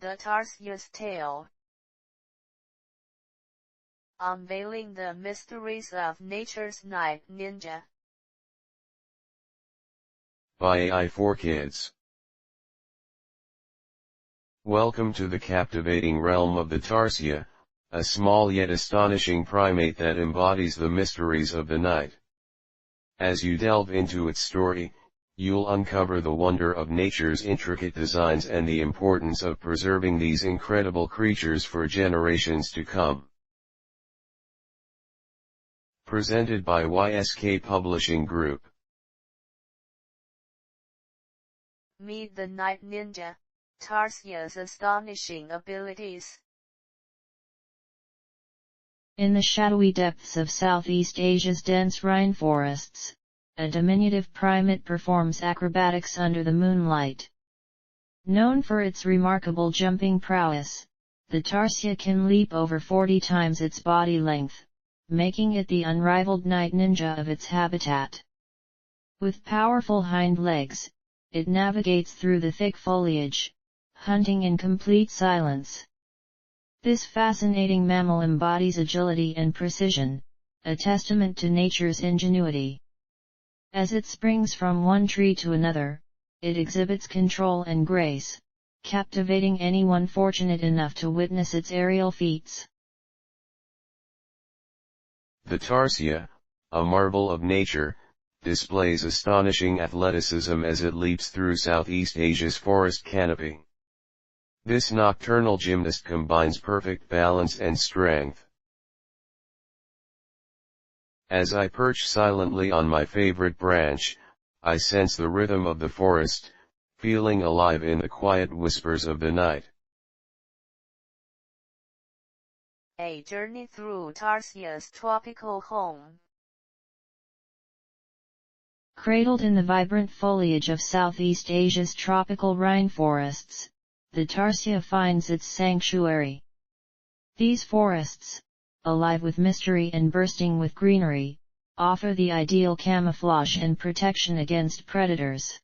The Tarsier's Tale. Unveiling the Mysteries of Nature's Night Ninja. By AI for Kids. Welcome to the captivating realm of the Tarsier, a small yet astonishing primate that embodies the mysteries of the night. As you delve into its story, you'll uncover the wonder of nature's intricate designs and the importance of preserving these incredible creatures for generations to come. Presented by YSK Publishing Group. Meet the Night Ninja, Tarsier's astonishing abilities. In the shadowy depths of Southeast Asia's dense rainforests, a diminutive primate performs acrobatics under the moonlight. Known for its remarkable jumping prowess, the Tarsier can leap over 40 times its body length, making it the unrivaled night ninja of its habitat. With powerful hind legs, it navigates through the thick foliage, hunting in complete silence. This fascinating mammal embodies agility and precision, a testament to nature's ingenuity. As it springs from one tree to another, it exhibits control and grace, captivating anyone fortunate enough to witness its aerial feats. The Tarsier, a marvel of nature, displays astonishing athleticism as it leaps through Southeast Asia's forest canopy. This nocturnal gymnast combines perfect balance and strength. As I perch silently on my favorite branch, I sense the rhythm of the forest, feeling alive in the quiet whispers of the night. A journey through Tarsier's tropical home. Cradled in the vibrant foliage of Southeast Asia's tropical rainforests, the Tarsier finds its sanctuary. These forests, alive with mystery and bursting with greenery, offer the ideal camouflage and protection against predators.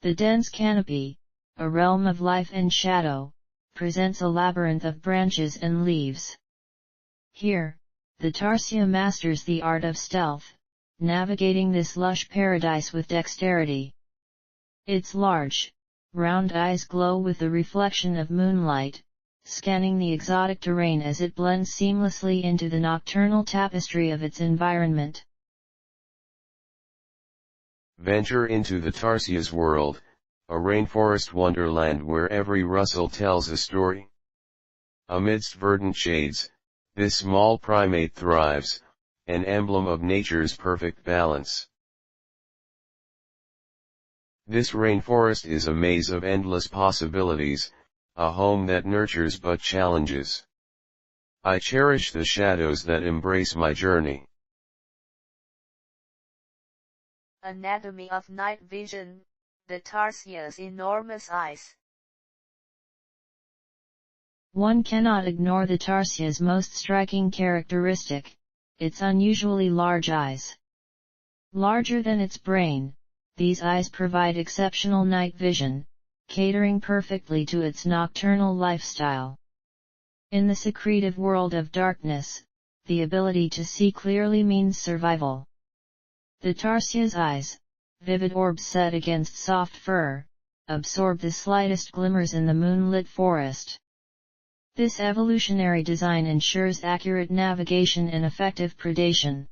The dense canopy, a realm of life and shadow, presents a labyrinth of branches and leaves. Here, the Tarsier masters the art of stealth, navigating this lush paradise with dexterity. Its large, round eyes glow with the reflection of moonlight, scanning the exotic terrain as it blends seamlessly into the nocturnal tapestry of its environment. Venture into the Tarsier's world, a rainforest wonderland where every rustle tells a story. Amidst verdant shades, this small primate thrives, an emblem of nature's perfect balance. This rainforest is a maze of endless possibilities, a home that nurtures but challenges. I cherish the shadows that embrace my journey. Anatomy of night vision, the Tarsier's enormous eyes. One cannot ignore the Tarsier's most striking characteristic, its unusually large eyes. Larger than its brain, these eyes provide exceptional night vision, catering perfectly to its nocturnal lifestyle. In the secretive world of darkness, the ability to see clearly means survival. The Tarsier's eyes, vivid orbs set against soft fur, absorb the slightest glimmers in the moonlit forest. This evolutionary design ensures accurate navigation and effective predation.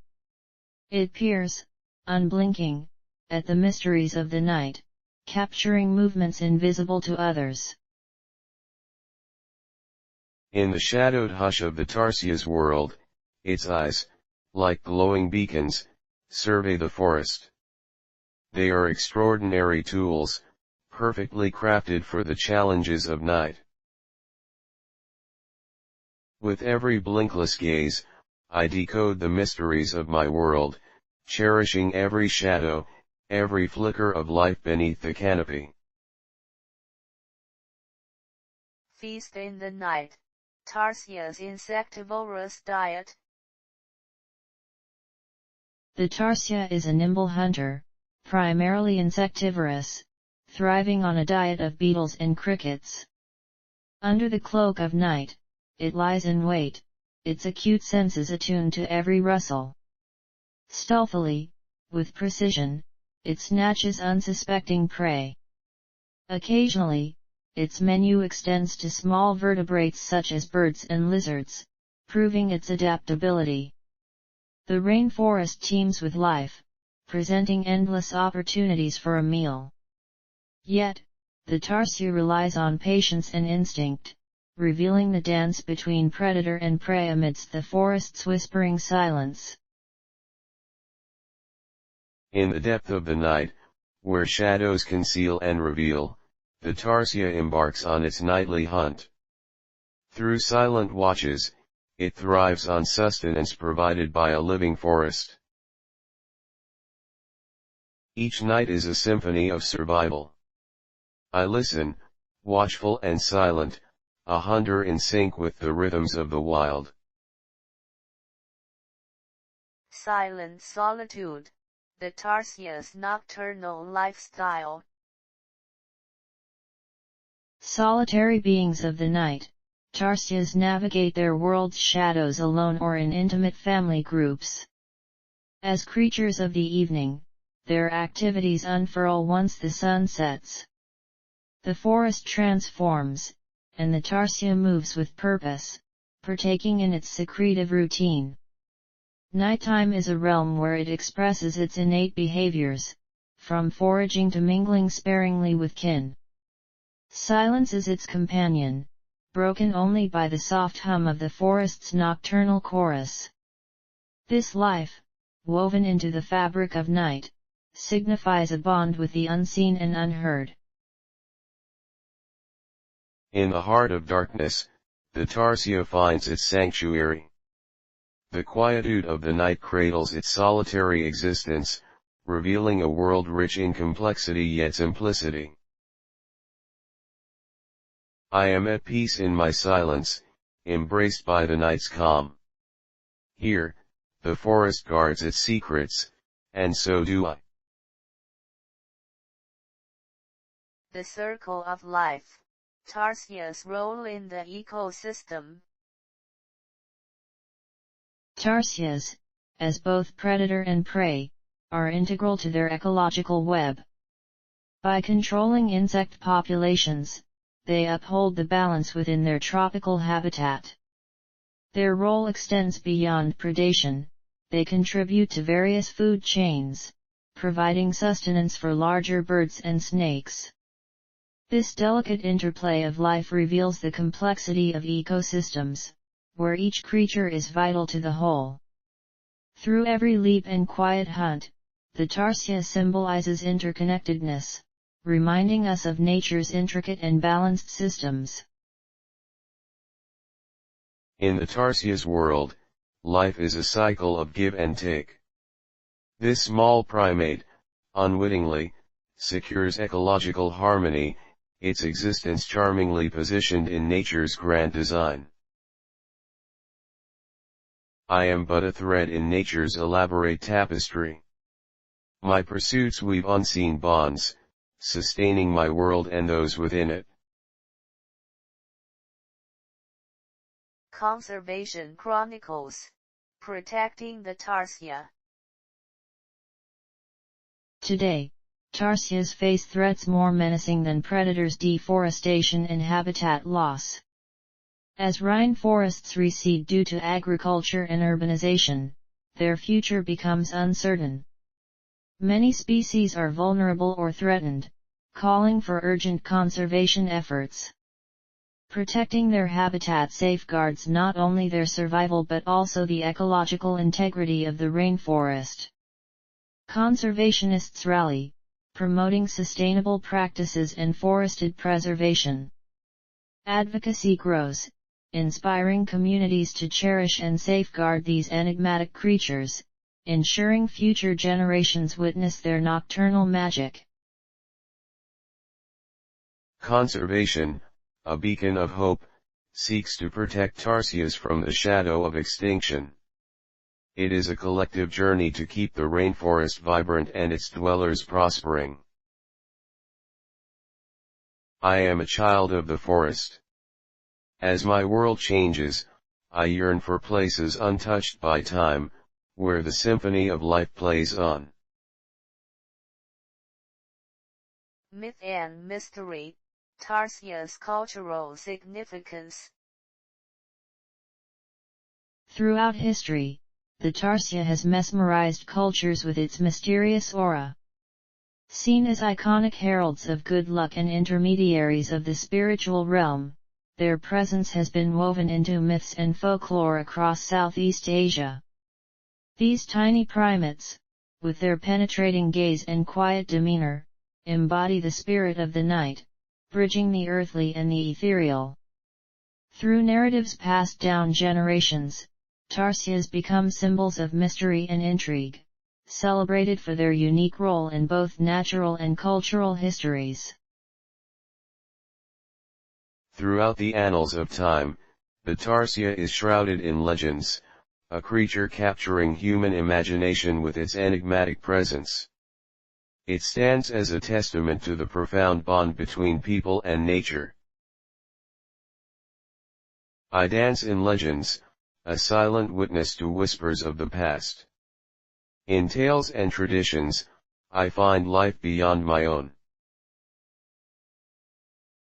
It peers, unblinking, at the mysteries of the night, capturing movements invisible to others. In the shadowed hush of the Tarsier's world, its eyes, like glowing beacons, survey the forest. They are extraordinary tools, perfectly crafted for the challenges of night. With every blinkless gaze, I decode the mysteries of my world, cherishing every shadow, every flicker of life beneath the canopy. Feast in the night, Tarsier's insectivorous diet. The Tarsier is a nimble hunter, primarily insectivorous, thriving on a diet of beetles and crickets. Under the cloak of night, it lies in wait, its acute senses attuned to every rustle. Stealthily, with precision, it snatches unsuspecting prey. Occasionally, its menu extends to small vertebrates such as birds and lizards, proving its adaptability. The rainforest teems with life, presenting endless opportunities for a meal. Yet, the tarsier relies on patience and instinct, revealing the dance between predator and prey amidst the forest's whispering silence. In the depth of the night, where shadows conceal and reveal, the tarsier embarks on its nightly hunt. Through silent watches, it thrives on sustenance provided by a living forest. Each night is a symphony of survival. I listen, watchful and silent, a hunter in sync with the rhythms of the wild. Silent solitude, the tarsier's nocturnal lifestyle. Solitary beings of the night, tarsiers navigate their world's shadows alone or in intimate family groups. As creatures of the evening, their activities unfurl once the sun sets. The forest transforms, and the tarsier moves with purpose, partaking in its secretive routine. Nighttime is a realm where it expresses its innate behaviors, from foraging to mingling sparingly with kin. Silence is its companion, broken only by the soft hum of the forest's nocturnal chorus. This life, woven into the fabric of night, signifies a bond with the unseen and unheard. In the heart of darkness, the tarsier finds its sanctuary. The quietude of the night cradles its solitary existence, revealing a world rich in complexity yet simplicity. I am at peace in my silence, embraced by the night's calm. Here, the forest guards its secrets, and so do I. The circle of life. Tarsier's role in the ecosystem. Tarsiers, as both predator and prey, are integral to their ecological web. By controlling insect populations, they uphold the balance within their tropical habitat. Their role extends beyond predation, they contribute to various food chains, providing sustenance for larger birds and snakes. This delicate interplay of life reveals the complexity of ecosystems, where each creature is vital to the whole. Through every leap and quiet hunt, the tarsier symbolizes interconnectedness, reminding us of nature's intricate and balanced systems. In the tarsier's world, life is a cycle of give and take. This small primate, unwittingly, secures ecological harmony, its existence charmingly positioned in nature's grand design. I am but a thread in nature's elaborate tapestry. My pursuits weave unseen bonds, sustaining my world and those within it. Conservation Chronicles. Protecting the tarsier. Today, tarsiers face threats more menacing than predators: deforestation and habitat loss. As rainforests recede due to agriculture and urbanization, their future becomes uncertain. Many species are vulnerable or threatened, calling for urgent conservation efforts. Protecting their habitat safeguards not only their survival but also the ecological integrity of the rainforest. Conservationists rally, promoting sustainable practices and forested preservation. Advocacy grows, inspiring communities to cherish and safeguard these enigmatic creatures, ensuring future generations witness their nocturnal magic. Conservation, a beacon of hope, seeks to protect tarsiers from the shadow of extinction. It is a collective journey to keep the rainforest vibrant and its dwellers prospering. I am a child of the forest. As my world changes, I yearn for places untouched by time, where the symphony of life plays on. Myth and mystery, Tarsier's cultural significance. Throughout history, the Tarsier has mesmerized cultures with its mysterious aura. Seen as iconic heralds of good luck and intermediaries of the spiritual realm, their presence has been woven into myths and folklore across Southeast Asia. These tiny primates, with their penetrating gaze and quiet demeanor, embody the spirit of the night, bridging the earthly and the ethereal. Through narratives passed down generations, Tarsiers become symbols of mystery and intrigue, celebrated for their unique role in both natural and cultural histories. Throughout the annals of time, the Tarsier is shrouded in legends, a creature capturing human imagination with its enigmatic presence. It stands as a testament to the profound bond between people and nature. I dance in legends, a silent witness to whispers of the past. In tales and traditions, I find life beyond my own.